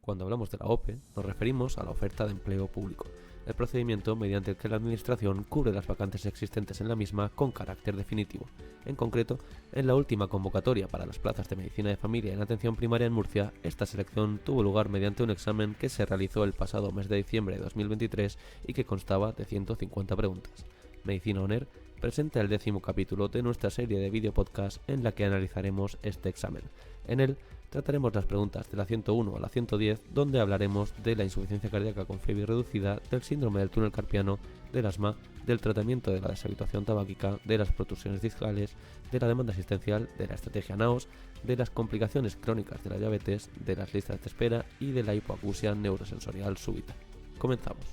Cuando hablamos de la OPE, nos referimos a la oferta de empleo público, el procedimiento mediante el que la Administración cubre las vacantes existentes en la misma con carácter definitivo. En concreto, en la última convocatoria para las plazas de Medicina de Familia en Atención Primaria en Murcia, esta selección tuvo lugar mediante un examen que se realizó el pasado mes de diciembre de 2023 y que constaba de 150 preguntas. Medicina ONER presenta el 10º capítulo de nuestra serie de videopodcast en la que analizaremos este examen. En él trataremos las preguntas de la 101 a la 110, donde hablaremos de la insuficiencia cardíaca con FEBI reducida, del síndrome del túnel carpiano, del asma, del tratamiento de la deshabituación tabáquica, de las protusiones discales, de la demanda asistencial, de la estrategia NAOS, de las complicaciones crónicas de la diabetes, de las listas de espera y de la hipoacusia neurosensorial súbita. Comenzamos.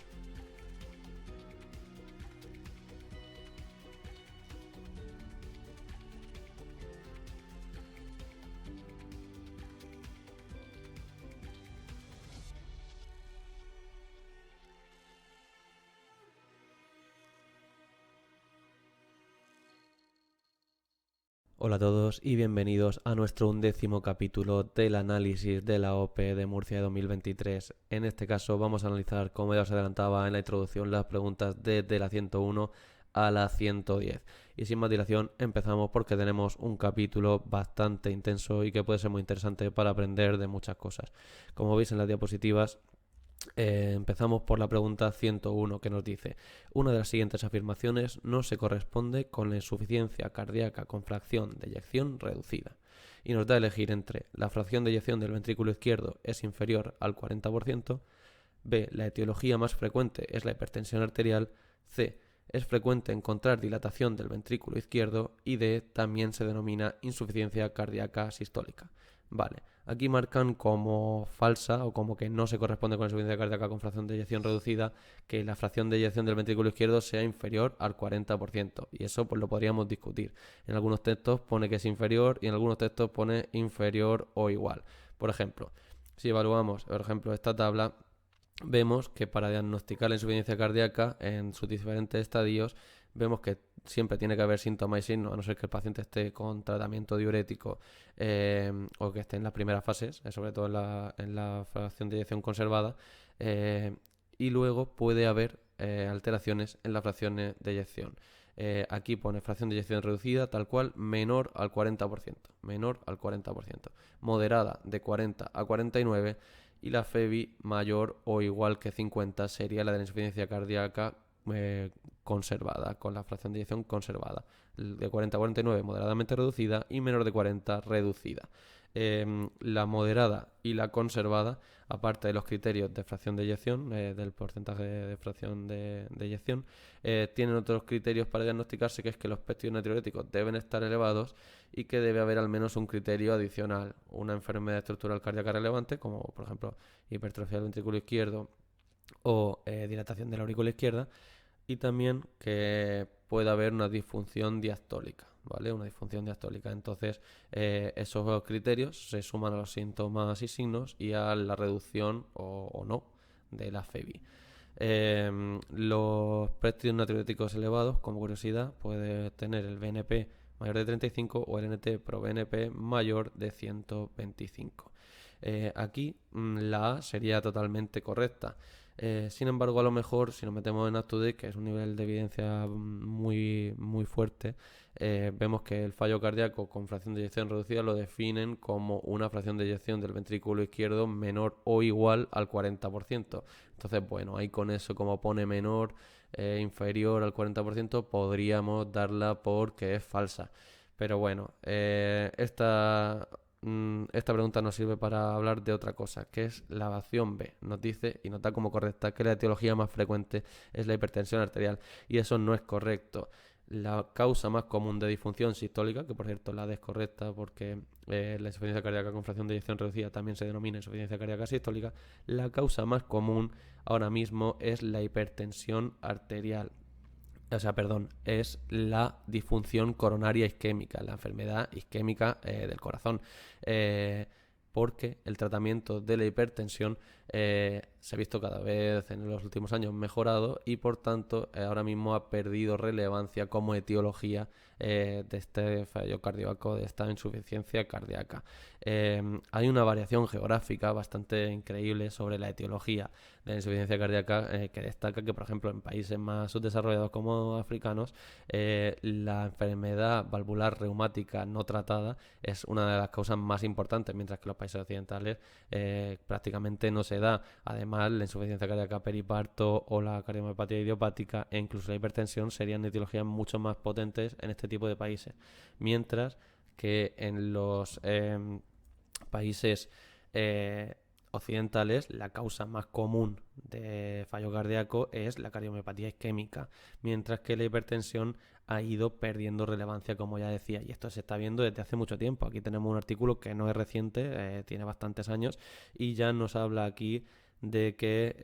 Hola a todos y bienvenidos a nuestro 11º capítulo del análisis de la OPE de Murcia de 2023. En este caso vamos a analizar, como ya os adelantaba en la introducción, las preguntas desde la 101 a la 110. Y sin más dilación empezamos porque tenemos un capítulo bastante intenso y que puede ser muy interesante para aprender de muchas cosas. Como veis en las diapositivas, empezamos por la pregunta 101 que nos dice: una de las siguientes afirmaciones no se corresponde con la insuficiencia cardíaca con fracción de eyección reducida, y nos da a elegir entre la fracción de eyección del ventrículo izquierdo es inferior al 40%, B, la etiología más frecuente es la hipertensión arterial, C, es frecuente encontrar dilatación del ventrículo izquierdo, y D, también se denomina insuficiencia cardíaca sistólica. Vale, aquí marcan como falsa o como que no se corresponde con la insuficiencia cardíaca con fracción de eyección reducida que la fracción de eyección del ventrículo izquierdo sea inferior al 40%, y eso pues lo podríamos discutir. En algunos textos pone que es inferior y en algunos textos pone inferior o igual. Por ejemplo, si evaluamos, por ejemplo, esta tabla, vemos que para diagnosticar la insuficiencia cardíaca en sus diferentes estadios, vemos que siempre tiene que haber síntomas y signos, a no ser que el paciente esté con tratamiento diurético o que esté en las primeras fases, sobre todo en la fracción de eyección conservada, y luego puede haber alteraciones en las fracciones de eyección. Aquí pone fracción de eyección reducida, tal cual, menor al 40%, moderada de 40 a 49, y la FEBI mayor o igual que 50 sería la de la insuficiencia cardíaca conservada, con la fracción de eyección conservada. De 40 a 49 moderadamente reducida y menor de 40 reducida. La moderada y la conservada, aparte de los criterios de fracción de eyección, del porcentaje de fracción de eyección, tienen otros criterios para diagnosticarse, que es que los péptidos natriuréticos deben estar elevados y que debe haber al menos un criterio adicional: una enfermedad estructural cardíaca relevante, como por ejemplo hipertrofia del ventrículo izquierdo o dilatación de la aurícula izquierda, y también que pueda haber una disfunción diastólica, ¿vale? Una disfunción diastólica. Entonces, esos criterios se suman a los síntomas y signos y a la reducción o no de la FEBI. Los péptidos natriuréticos elevados, como curiosidad, puede tener el BNP mayor de 35 o el NT-proBNP mayor de 125. Aquí la A sería totalmente correcta. Sin embargo, a lo mejor si nos metemos en UpToDate, que es un nivel de evidencia muy, muy fuerte, vemos que el fallo cardíaco con fracción de eyección reducida lo definen como una fracción de eyección del ventrículo izquierdo menor o igual al 40%. Entonces, bueno, ahí con eso, como pone menor, inferior al 40%, podríamos darla porque es falsa. Pero bueno, esta pregunta nos sirve para hablar de otra cosa, que es la opción B. Nos dice y nos da como correcta que la etiología más frecuente es la hipertensión arterial, y eso no es correcto. La causa más común de disfunción sistólica, que por cierto la D es correcta porque la insuficiencia cardíaca con fracción de eyección reducida también se denomina insuficiencia cardíaca sistólica, la causa más común ahora mismo es la hipertensión arterial. Es la disfunción coronaria isquémica, la enfermedad isquémica del corazón. Porque el tratamiento de la hipertensión se ha visto cada vez en los últimos años mejorado y por tanto ahora mismo ha perdido relevancia como etiología de este fallo cardíaco, de esta insuficiencia cardíaca. Hay una variación geográfica bastante increíble sobre la etiología de la insuficiencia cardíaca, que destaca que, por ejemplo, en países más subdesarrollados como africanos, la enfermedad valvular reumática no tratada es una de las causas más importantes, mientras que en los países occidentales prácticamente no se da. Además, la insuficiencia cardíaca periparto o la cardiomiopatía idiopática e incluso la hipertensión serían etiologías mucho más potentes en este tipo de países, mientras que en los países occidentales la causa más común de fallo cardíaco es la cardiomiopatía isquémica, mientras que la hipertensión ha ido perdiendo relevancia, como ya decía, y esto se está viendo desde hace mucho tiempo. Aquí tenemos un artículo que no es reciente, tiene bastantes años, y ya nos habla aquí de que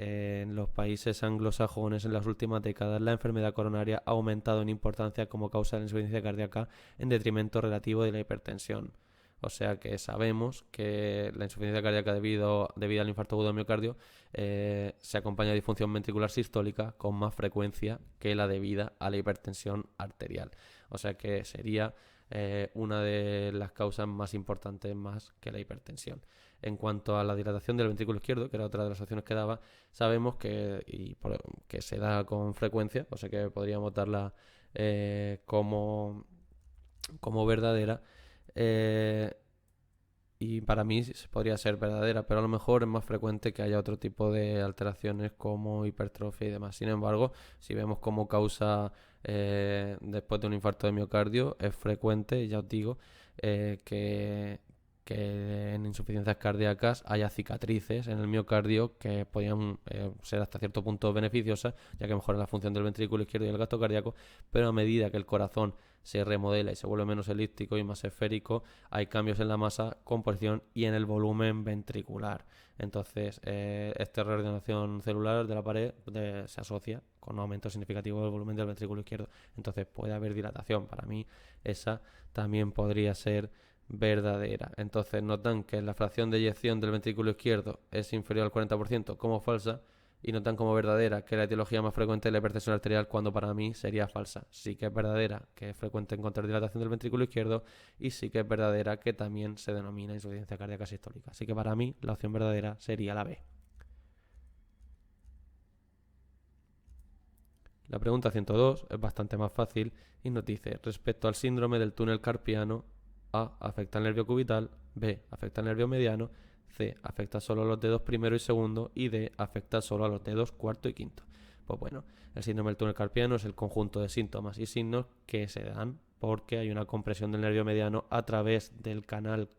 en los países anglosajones en las últimas décadas la enfermedad coronaria ha aumentado en importancia como causa de la insuficiencia cardíaca en detrimento relativo de la hipertensión. O sea que sabemos que la insuficiencia cardíaca debido al infarto agudo de miocardio se acompaña de disfunción ventricular sistólica con más frecuencia que la debida a la hipertensión arterial. O sea que sería una de las causas más importantes más que la hipertensión. En cuanto a la dilatación del ventrículo izquierdo, que era otra de las opciones que daba, sabemos que se da con frecuencia, o sea que podríamos darla como verdadera. Y para mí podría ser verdadera, pero a lo mejor es más frecuente que haya otro tipo de alteraciones como hipertrofia y demás. Sin embargo, si vemos como causa después de un infarto de miocardio, es frecuente, ya os digo, que en insuficiencias cardíacas haya cicatrices en el miocardio que podrían ser hasta cierto punto beneficiosas, ya que mejoran la función del ventrículo izquierdo y el gasto cardíaco, pero a medida que el corazón se remodela y se vuelve menos elíptico y más esférico, hay cambios en la masa, composición y en el volumen ventricular. Entonces, esta reordenación celular de la pared se asocia con un aumento significativo del volumen del ventrículo izquierdo. Entonces, puede haber dilatación. Para mí, esa también podría ser verdadera. Entonces, notan que la fracción de eyección del ventrículo izquierdo es inferior al 40% como falsa, y notan como verdadera que la etiología más frecuente es la hipertensión arterial, cuando para mí sería falsa. Sí que es verdadera que es frecuente encontrar dilatación del ventrículo izquierdo, y sí que es verdadera que también se denomina insuficiencia cardíaca sistólica. Así que para mí la opción verdadera sería la B. La pregunta 102 es bastante más fácil y nos dice: respecto al síndrome del túnel carpiano, A. Afecta al nervio cubital, B. Afecta al nervio mediano, C. Afecta solo a los dedos primero y segundo, y D. Afecta solo a los dedos cuarto y quinto. Pues bueno, el síndrome del túnel carpiano es el conjunto de síntomas y signos que se dan porque hay una compresión del nervio mediano a través del canal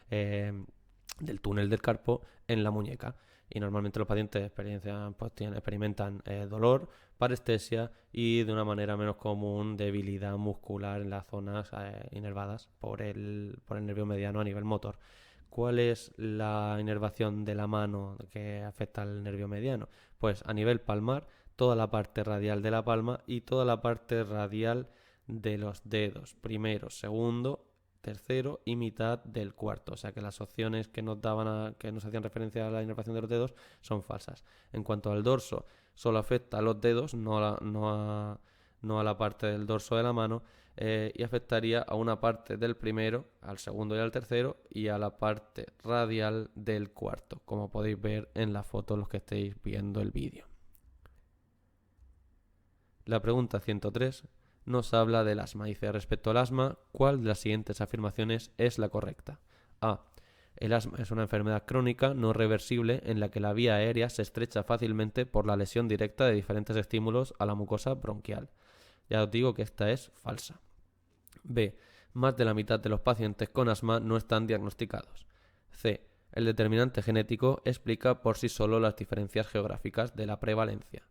del túnel del carpo en la muñeca. Y normalmente los pacientes experimentan dolor, parestesia y, de una manera menos común, debilidad muscular en las zonas inervadas por el nervio mediano a nivel motor. ¿Cuál es la inervación de la mano que afecta al nervio mediano? Pues a nivel palmar, toda la parte radial de la palma y toda la parte radial de los dedos, primero, segundo, tercero y mitad del cuarto. O sea que las opciones que nos hacían referencia a la inervación de los dedos son falsas. En cuanto al dorso, solo afecta a los dedos, no a la parte del dorso de la mano, y afectaría a una parte del primero, al segundo y al tercero, y a la parte radial del cuarto, como podéis ver en la foto los que estéis viendo el vídeo. La pregunta 103 nos habla del asma. Dice: respecto al asma, ¿cuál de las siguientes afirmaciones es la correcta? A. El asma es una enfermedad crónica no reversible en la que la vía aérea se estrecha fácilmente por la lesión directa de diferentes estímulos a la mucosa bronquial. Ya os digo que esta es falsa. B. Más de la mitad de los pacientes con asma no están diagnosticados. C. El determinante genético explica por sí solo las diferencias geográficas de la prevalencia.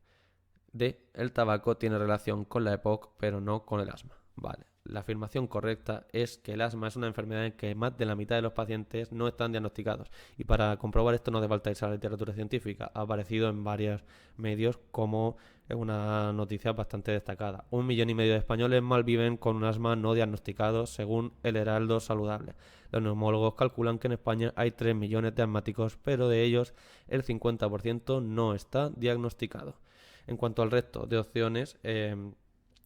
D. El tabaco tiene relación con la EPOC, pero no con el asma. Vale. La afirmación correcta es que el asma es una enfermedad en que más de la mitad de los pacientes no están diagnosticados. Y para comprobar esto no hace falta irse a la literatura científica. Ha aparecido en varios medios como una noticia bastante destacada. 1,5 millones de españoles malviven con un asma no diagnosticado, según el Heraldo Saludable. Los neumólogos calculan que en España hay 3 millones de asmáticos, pero de ellos el 50% no está diagnosticado. En cuanto al resto de opciones,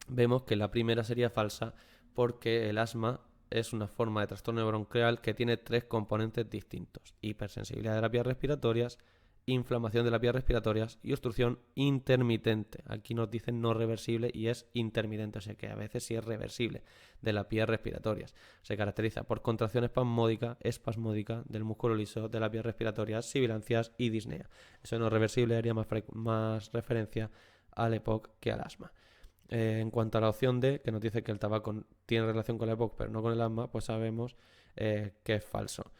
vemos que la primera sería falsa porque el asma es una forma de trastorno bronquial que tiene 3 componentes distintos: hipersensibilidad de las vías respiratorias, inflamación de las vías respiratorias y obstrucción intermitente. Aquí nos dicen no reversible y es intermitente, o sea que a veces sí es reversible, de las vías respiratorias. Se caracteriza por contracción espasmódica del músculo liso de las vías respiratorias, sibilancias y disnea. Eso no reversible haría más referencia al EPOC que al asma. En cuanto a la opción D, que nos dice que el tabaco tiene relación con la EPOC pero no con el asma, pues sabemos que es falso,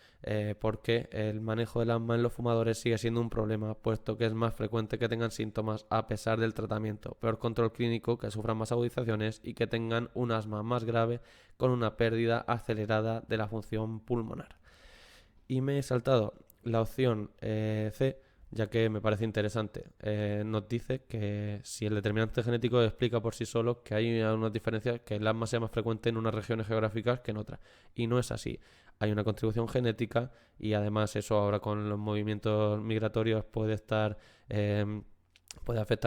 porque el manejo del asma en los fumadores sigue siendo un problema, puesto que es más frecuente que tengan síntomas a pesar del tratamiento, peor control clínico, que sufran más agudizaciones y que tengan un asma más grave con una pérdida acelerada de la función pulmonar. Y me he saltado la opción C, ya que me parece interesante. Nos dice que si el determinante genético explica por sí solo que hay unas diferencias, que el asma sea más frecuente en unas regiones geográficas que en otras. Y no es así. Hay una contribución genética y además eso ahora con los movimientos migratorios puede afectar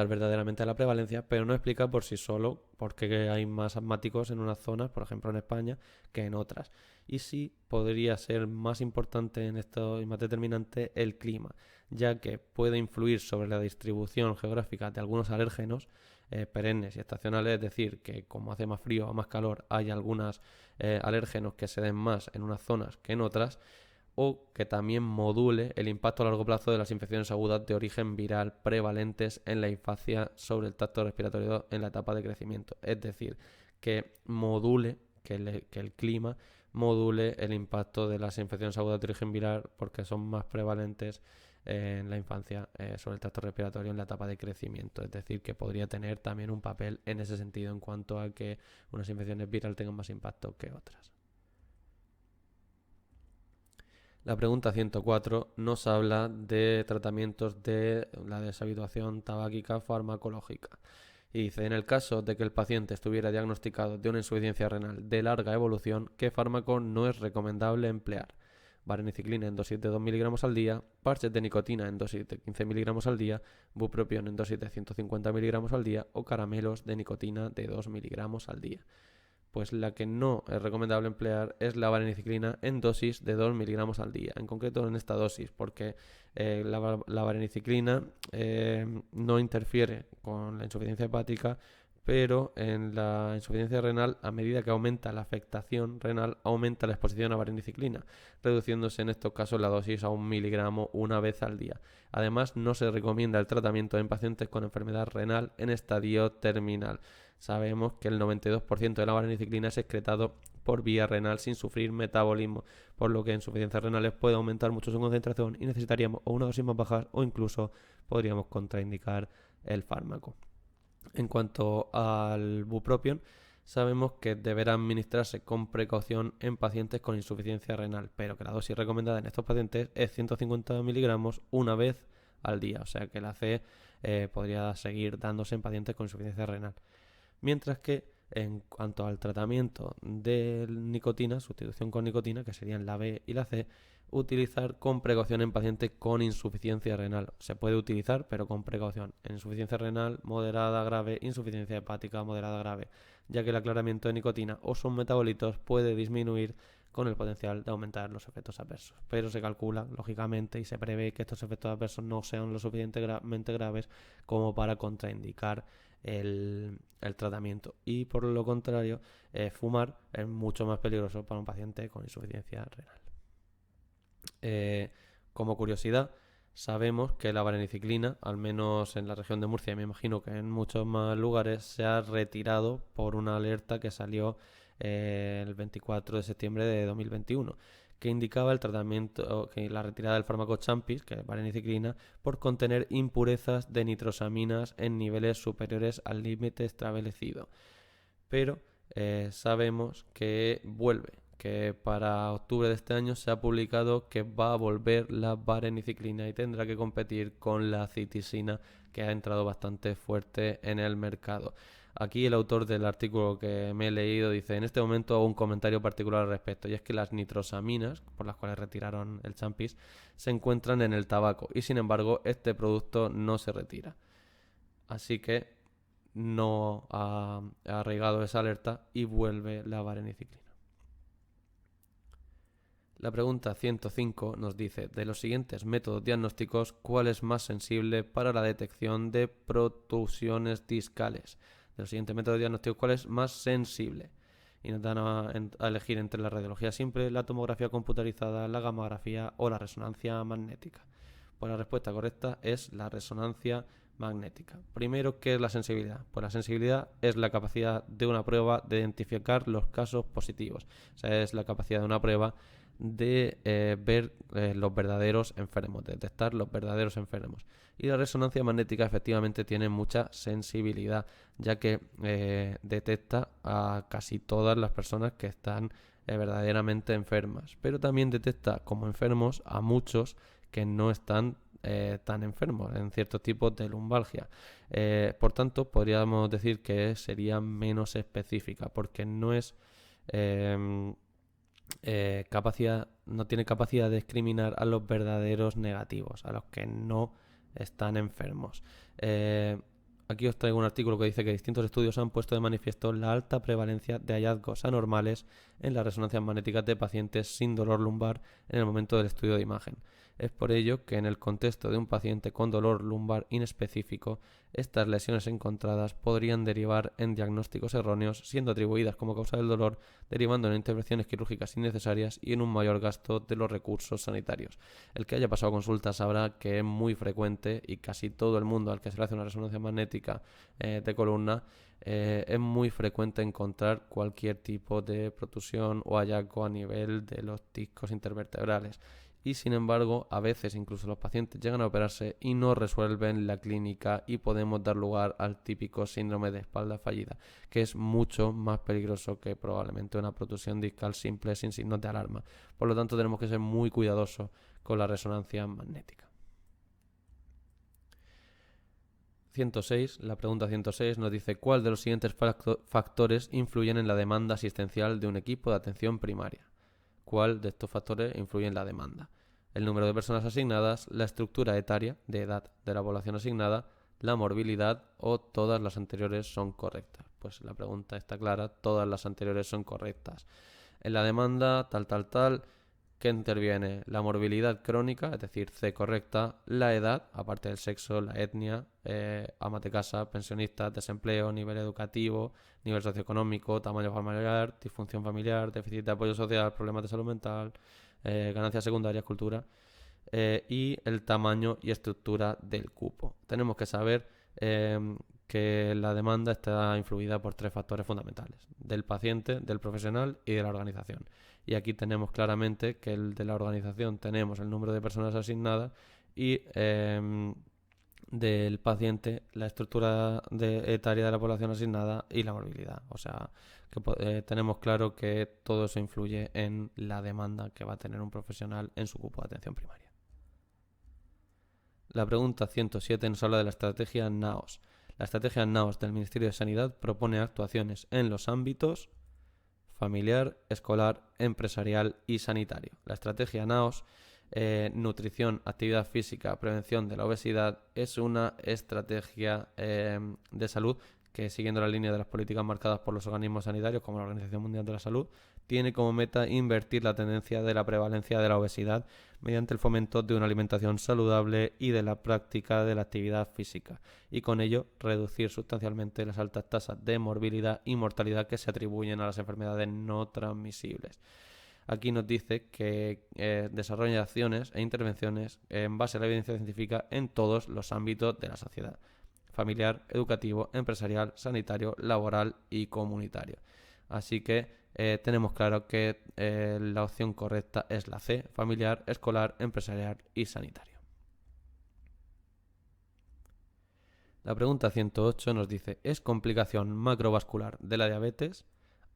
verdaderamente a la prevalencia, pero no explica por sí solo por qué hay más asmáticos en unas zonas, por ejemplo en España, que en otras. Y sí podría ser más importante en esto y más determinante el clima, ya que puede influir sobre la distribución geográfica de algunos alérgenos perennes y estacionales, es decir, que como hace más frío o más calor, hay algunos alérgenos que se den más en unas zonas que en otras, o que también module el impacto a largo plazo de las infecciones agudas de origen viral prevalentes en la infancia sobre el tracto respiratorio en la etapa de crecimiento. Es decir, que module, que el clima module el impacto de las infecciones agudas de origen viral porque son más prevalentes en la infancia sobre el tracto respiratorio en la etapa de crecimiento. Es decir, que podría tener también un papel en ese sentido en cuanto a que unas infecciones virales tengan más impacto que otras. La pregunta 104 nos habla de tratamientos de la deshabituación tabáquica farmacológica. Y dice, en el caso de que el paciente estuviera diagnosticado de una insuficiencia renal de larga evolución, ¿qué fármaco no es recomendable emplear? Vareniciclina en dosis de 2 miligramos al día, parches de nicotina en dosis de 15 miligramos al día, bupropión en dosis de 150 miligramos al día o caramelos de nicotina de 2 miligramos al día. Pues la que no es recomendable emplear es la vareniciclina en dosis de 2 miligramos al día, en concreto en esta dosis, porque la vareniciclina no interfiere con la insuficiencia hepática, pero en la insuficiencia renal, a medida que aumenta la afectación renal, aumenta la exposición a vareniciclina, reduciéndose en estos casos la dosis a 1 miligramo una vez al día. Además, no se recomienda el tratamiento en pacientes con enfermedad renal en estadio terminal. Sabemos que el 92% de la vareniciclina es excretado por vía renal sin sufrir metabolismo, por lo que en insuficiencias renales puede aumentar mucho su concentración y necesitaríamos o una dosis más baja o incluso podríamos contraindicar el fármaco. En cuanto al bupropión, sabemos que deberá administrarse con precaución en pacientes con insuficiencia renal, pero que la dosis recomendada en estos pacientes es 150 miligramos una vez al día, o sea que la C podría seguir dándose en pacientes con insuficiencia renal. Mientras que en cuanto al tratamiento de nicotina, sustitución con nicotina, que serían la B y la C, utilizar con precaución en pacientes con insuficiencia renal. Se puede utilizar, pero con precaución. En insuficiencia renal moderada grave, insuficiencia hepática moderada grave, ya que el aclaramiento de nicotina o sus metabolitos puede disminuir con el potencial de aumentar los efectos adversos. Pero se calcula, lógicamente, y se prevé que estos efectos adversos no sean lo suficientemente graves como para contraindicar el tratamiento. Y por lo contrario, fumar es mucho más peligroso para un paciente con insuficiencia renal. Como curiosidad, sabemos que la vareniciclina, al menos en la región de Murcia, y me imagino que en muchos más lugares, se ha retirado por una alerta que salió el 24 de septiembre de 2021, que indicaba el tratamiento, que la retirada del fármaco Champis, que es vareniciclina, por contener impurezas de nitrosaminas en niveles superiores al límite establecido. Pero sabemos que vuelve, que para octubre de este año se ha publicado que va a volver la vareniciclina y tendrá que competir con la citisina, que ha entrado bastante fuerte en el mercado. Aquí el autor del artículo que me he leído dice: en este momento hago un comentario particular al respecto, y es que las nitrosaminas, por las cuales retiraron el Champis, se encuentran en el tabaco y sin embargo este producto no se retira. Así que no ha arraigado esa alerta y vuelve la vareniciclina. La pregunta 105 nos dice, de los siguientes métodos diagnósticos, ¿cuál es más sensible para la detección de protusiones discales? De los siguientes métodos diagnósticos, ¿cuál es más sensible? Y nos dan a elegir entre la radiología simple, la tomografía computarizada, la gamografía o la resonancia magnética. Pues la respuesta correcta es la resonancia magnética. Primero, ¿qué es la sensibilidad? Pues la sensibilidad es la capacidad de una prueba de identificar los casos positivos. O sea, es la capacidad de una prueba de ver los verdaderos enfermos, de detectar los verdaderos enfermos. Y la resonancia magnética efectivamente tiene mucha sensibilidad, ya que detecta a casi todas las personas que están verdaderamente enfermas, pero también detecta como enfermos a muchos que no están tan enfermos en ciertos tipos de lumbalgia. Por tanto, podríamos decir que sería menos específica, porque no es no tiene capacidad de discriminar a los verdaderos negativos, a los que no están enfermos. Aquí os traigo un artículo que dice que distintos estudios han puesto de manifiesto la alta prevalencia de hallazgos anormales en las resonancias magnéticas de pacientes sin dolor lumbar en el momento del estudio de imagen. Es por ello que en el contexto de un paciente con dolor lumbar inespecífico, estas lesiones encontradas podrían derivar en diagnósticos erróneos, siendo atribuidas como causa del dolor, derivando en intervenciones quirúrgicas innecesarias y en un mayor gasto de los recursos sanitarios. El que haya pasado consulta sabrá que es muy frecuente y casi todo el mundo al que se le hace una resonancia magnética de columna es muy frecuente encontrar cualquier tipo de protusión o hallazgo a nivel de los discos intervertebrales. Y sin embargo, a veces incluso los pacientes llegan a operarse y no resuelven la clínica y podemos dar lugar al típico síndrome de espalda fallida, que es mucho más peligroso que probablemente una protusión discal simple sin signos de alarma. Por lo tanto, tenemos que ser muy cuidadosos con la resonancia magnética. 106, la pregunta 106 nos dice ¿cuál de los siguientes factores influyen en la demanda asistencial de un equipo de atención primaria? ¿Cuál de estos factores influye en la demanda? El número de personas asignadas, la estructura etaria de edad de la población asignada, la morbilidad o todas las anteriores son correctas. Pues la pregunta está clara, todas las anteriores son correctas. En la demanda, ¿qué interviene? La morbilidad crónica, es decir, C correcta, la edad, aparte del sexo, la etnia, amas de casa, pensionistas, desempleo, nivel educativo, nivel socioeconómico, tamaño familiar, disfunción familiar, déficit de apoyo social, problemas de salud mental, ganancias secundarias, cultura, y el tamaño y estructura del cupo. Tenemos que saber que la demanda está influida por tres factores fundamentales: del paciente, del profesional y de la organización. Y aquí tenemos claramente que el de la organización tenemos el número de personas asignadas y del paciente la estructura etaria de la población asignada y la morbilidad. O sea, que tenemos claro que todo eso influye en la demanda que va a tener un profesional en su cupo de atención primaria. La pregunta 107 nos habla de la estrategia NAOS. La estrategia NAOS del Ministerio de Sanidad propone actuaciones en los ámbitos familiar, escolar, empresarial y sanitario. La estrategia NAOS, nutrición, actividad física, prevención de la obesidad, es una estrategia de salud que, siguiendo la línea de las políticas marcadas por los organismos sanitarios como la Organización Mundial de la Salud, tiene como meta invertir la tendencia de la prevalencia de la obesidad mediante el fomento de una alimentación saludable y de la práctica de la actividad física, y con ello reducir sustancialmente las altas tasas de morbilidad y mortalidad que se atribuyen a las enfermedades no transmisibles. Aquí nos dice que desarrolla acciones e intervenciones en base a la evidencia científica en todos los ámbitos de la sociedad: familiar, educativo, empresarial, sanitario, laboral y comunitario. Así que tenemos claro que la opción correcta es la C: familiar, escolar, empresarial y sanitario. La pregunta 108 nos dice: ¿es complicación macrovascular de la diabetes?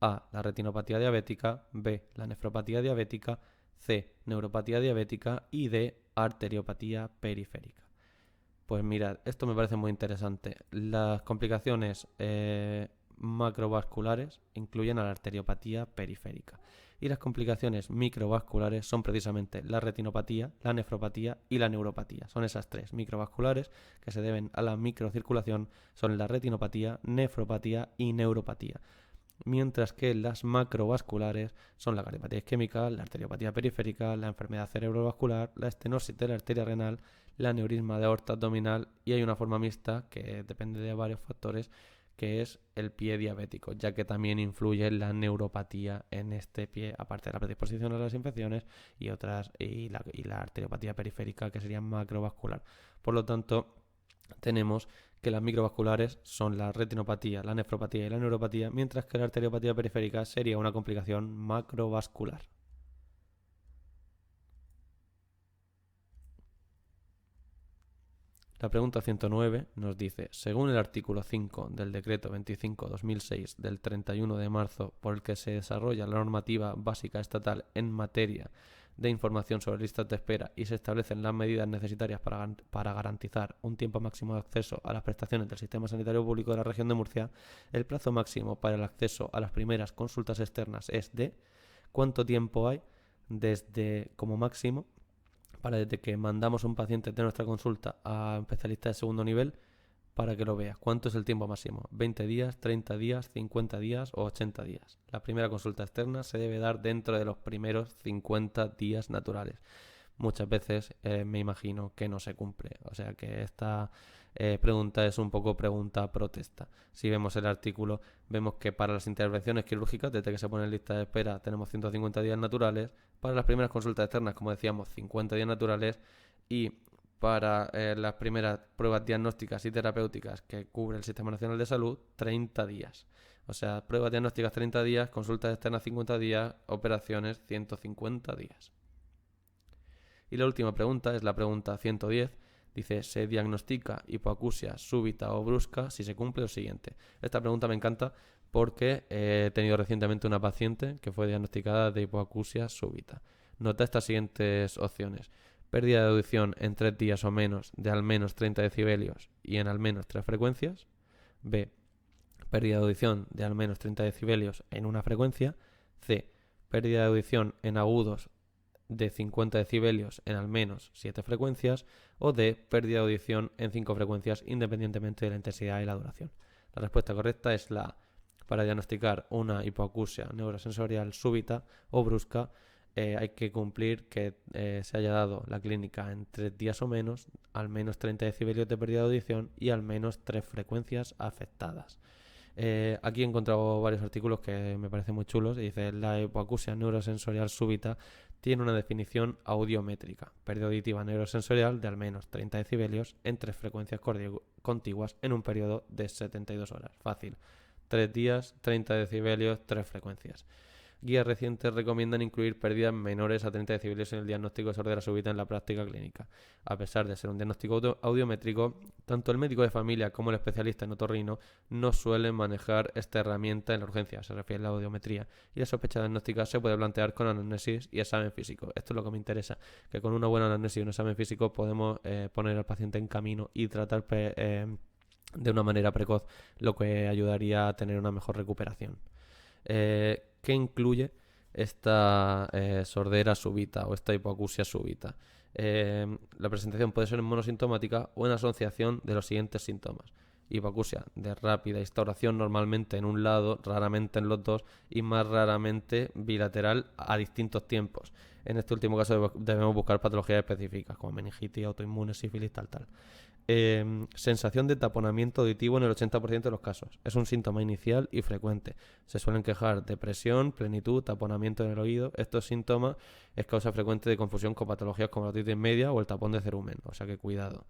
A, la retinopatía diabética; B, la nefropatía diabética; C, neuropatía diabética; y D, arteriopatía periférica. Pues mirad, esto me parece muy interesante. Las complicaciones macrovasculares incluyen a la arteriopatía periférica. Y las complicaciones microvasculares son precisamente la retinopatía, la nefropatía y la neuropatía. Son esas tres microvasculares que se deben a la microcirculación, son la retinopatía, nefropatía y neuropatía. Mientras que las macrovasculares son la cardiopatía isquémica, la arteriopatía periférica, la enfermedad cerebrovascular, la estenosis de la arteria renal, la aneurisma de aorta abdominal y hay una forma mixta que depende de varios factores, que es el pie diabético, ya que también influye la neuropatía en este pie, aparte de la predisposición a las infecciones y otras, y la arteriopatía periférica, que sería macrovascular. Por lo tanto, tenemos que las microvasculares son la retinopatía, la nefropatía y la neuropatía, mientras que la arteriopatía periférica sería una complicación macrovascular. La pregunta 109 nos dice, según el artículo 5 del decreto 25/2006 del 31 de marzo por el que se desarrolla la normativa básica estatal en materia de información sobre listas de espera y se establecen las medidas necesarias para garantizar un tiempo máximo de acceso a las prestaciones del sistema sanitario público de la región de Murcia, el plazo máximo para el acceso a las primeras consultas externas es de ¿cuánto tiempo hay desde como máximo desde que mandamos un paciente de nuestra consulta a un especialista de segundo nivel para que lo vea? ¿Cuánto es el tiempo máximo? ¿20 días, 30 días, 50 días o 80 días? La primera consulta externa se debe dar dentro de los primeros 50 días naturales. Muchas veces me imagino que no se cumple. O sea que esta pregunta es un poco pregunta protesta. Si vemos el artículo, vemos que para las intervenciones quirúrgicas, desde que se pone en lista de espera, tenemos 150 días naturales. Para las primeras consultas externas, como decíamos, 50 días naturales. Y para las primeras pruebas diagnósticas y terapéuticas que cubre el Sistema Nacional de Salud, 30 días. O sea, pruebas diagnósticas 30 días, consultas externas 50 días, operaciones 150 días. Y la última pregunta es la pregunta 110. Dice, ¿se diagnostica hipoacusia súbita o brusca si se cumple lo siguiente? Esta pregunta me encanta porque he tenido recientemente una paciente que fue diagnosticada de hipoacusia súbita. Nota estas siguientes opciones. Pérdida de audición en 3 días o menos de al menos 30 decibelios y en al menos 3 frecuencias. B. Pérdida de audición de al menos 30 decibelios en una frecuencia. C. Pérdida de audición en agudos de 50 decibelios en al menos 7 frecuencias, o D, pérdida de audición en 5 frecuencias independientemente de la intensidad y la duración. La respuesta correcta es la A. Para diagnosticar una hipoacusia neurosensorial súbita o brusca, hay que cumplir que se haya dado la clínica en 3 días o menos, al menos 30 decibelios de pérdida de audición y al menos 3 frecuencias afectadas. Aquí he encontrado varios artículos que me parecen muy chulos. Y dice, la hipoacusia neurosensorial súbita tiene una definición audiométrica, pérdida auditiva neurosensorial de al menos 30 decibelios en 3 frecuencias contiguas en un periodo de 72 horas. Fácil. 3 días, 30 decibelios, 3 frecuencias. Guías recientes recomiendan incluir pérdidas menores a 30 decibelios en el diagnóstico de sordera súbita en la práctica clínica. A pesar de ser un diagnóstico audiométrico, tanto el médico de familia como el especialista en otorrino no suelen manejar esta herramienta en la urgencia, se refiere a la audiometría, y la sospecha diagnóstica se puede plantear con anamnesis y examen físico. Esto es lo que me interesa, que con una buena anamnesis y un examen físico podemos poner al paciente en camino y tratar de una manera precoz, lo que ayudaría a tener una mejor recuperación. ¿Qué incluye esta sordera súbita o esta hipoacusia súbita? La presentación puede ser monosintomática o en asociación de los siguientes síntomas. Hipoacusia de rápida instauración, normalmente en un lado, raramente en los dos y más raramente bilateral a distintos tiempos. En este último caso debemos buscar patologías específicas como meningitis, autoinmune, sífilis, tal. Sensación de taponamiento auditivo en el 80% de los casos. Es un síntoma inicial y frecuente. Se suelen quejar de presión, plenitud, taponamiento en el oído. Estos síntomas es causa frecuente de confusión con patologías como la otitis media o el tapón de cerumen. O sea que cuidado.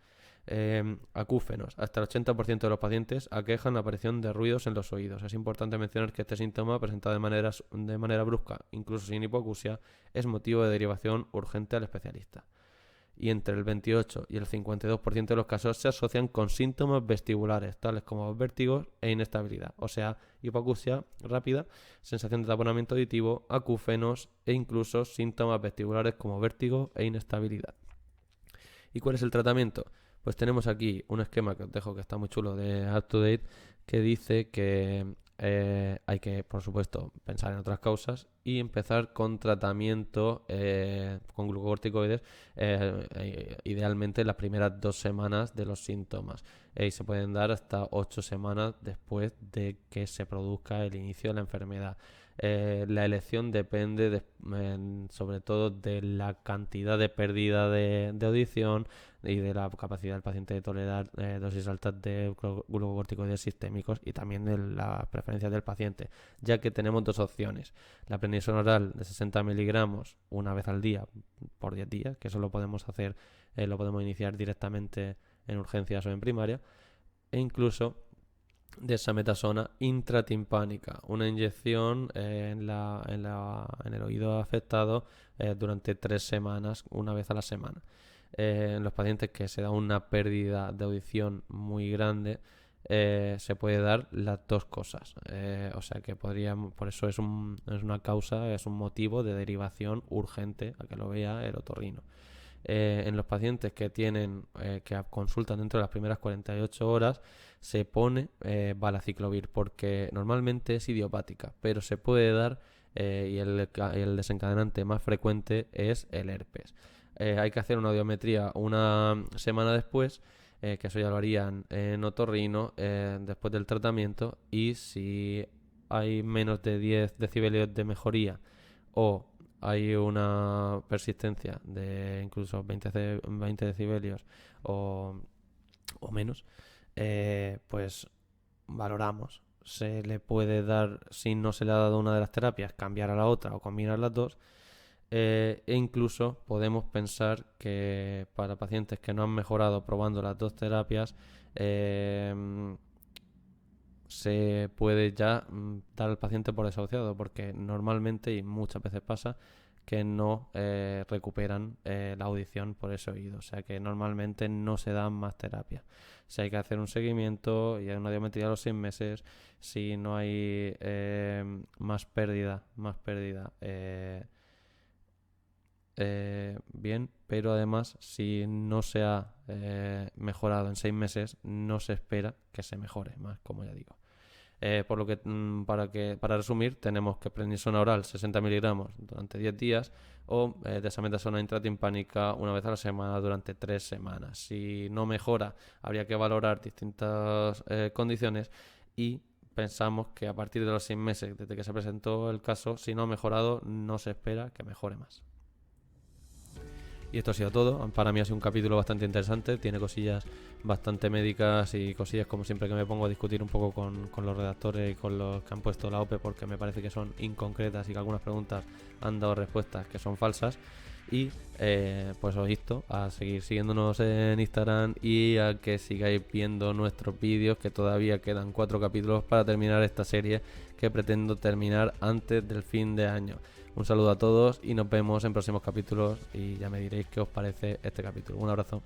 Acúfenos. Hasta el 80% de los pacientes aquejan la aparición de ruidos en los oídos. Es importante mencionar que este síntoma, presentado de manera brusca, incluso sin hipoacusia, es motivo de derivación urgente al especialista. Y entre el 28 y el 52% de los casos se asocian con síntomas vestibulares, tales como vértigos e inestabilidad. O sea, hipoacusia rápida, sensación de taponamiento auditivo, acúfenos e incluso síntomas vestibulares como vértigo e inestabilidad. ¿Y cuál es el tratamiento? Pues tenemos aquí un esquema que os dejo que está muy chulo de UpToDate que dice que hay que, por supuesto, pensar en otras causas y empezar con tratamiento con glucocorticoides, idealmente las primeras 2 semanas de los síntomas. Y se pueden dar hasta 8 semanas después de que se produzca el inicio de la enfermedad. La elección depende sobre todo de la cantidad de pérdida de audición y de la capacidad del paciente de tolerar dosis altas de glucocorticoides sistémicos y también de las preferencias del paciente, ya que tenemos dos opciones: la prednisona oral de 60 miligramos una vez al día por 10 días, que eso lo podemos hacer, lo podemos iniciar directamente en urgencias o en primaria, e incluso dexametasona intratimpánica, una inyección en el oído afectado durante 3 semanas, una vez a la semana. En los pacientes que se da una pérdida de audición muy grande, se puede dar las dos cosas. O sea que podríamos, por eso es una causa, es un motivo de derivación urgente a que lo vea el otorrino. En los pacientes que consultan dentro de las primeras 48 horas se pone valaciclovir, porque normalmente es idiopática, pero se puede dar y el desencadenante más frecuente es el herpes. Hay que hacer una audiometría una semana después, que eso ya lo harían en otorrino después del tratamiento, y si hay menos de 10 decibelios de mejoría o hay una persistencia de incluso 20 decibelios o menos, pues valoramos. Se le puede dar, si no se le ha dado una de las terapias, cambiar a la otra o combinar las dos. E incluso podemos pensar que para pacientes que no han mejorado probando las dos terapias, se puede ya dar al paciente por desahuciado, porque normalmente y muchas veces pasa que no recuperan la audición por ese oído. O sea que normalmente no se dan más terapias. Si hay que hacer un seguimiento y hay una audiometría a los 6 meses, si no hay más pérdida, bien, pero además si no se ha mejorado en 6 meses, no se espera que se mejore más, como ya digo. Por lo que, para resumir, tenemos que prednisona oral 60 miligramos durante 10 días o dexametasona intratimpánica una vez a la semana durante 3 semanas. Si no mejora, habría que valorar distintas condiciones, y pensamos que a partir de los 6 meses desde que se presentó el caso, si no ha mejorado, no se espera que mejore más. Y esto ha sido todo. Para mí ha sido un capítulo bastante interesante. Tiene cosillas bastante médicas y cosillas, como siempre, que me pongo a discutir un poco con los redactores y con los que han puesto la OPE, porque me parece que son inconcretas y que algunas preguntas han dado respuestas que son falsas. Y pues os insto a seguir siguiéndonos en Instagram y a que sigáis viendo nuestros vídeos, que todavía quedan 4 capítulos para terminar esta serie, que pretendo terminar antes del fin de año. Un saludo a todos y nos vemos en próximos capítulos, y ya me diréis qué os parece este capítulo. Un abrazo.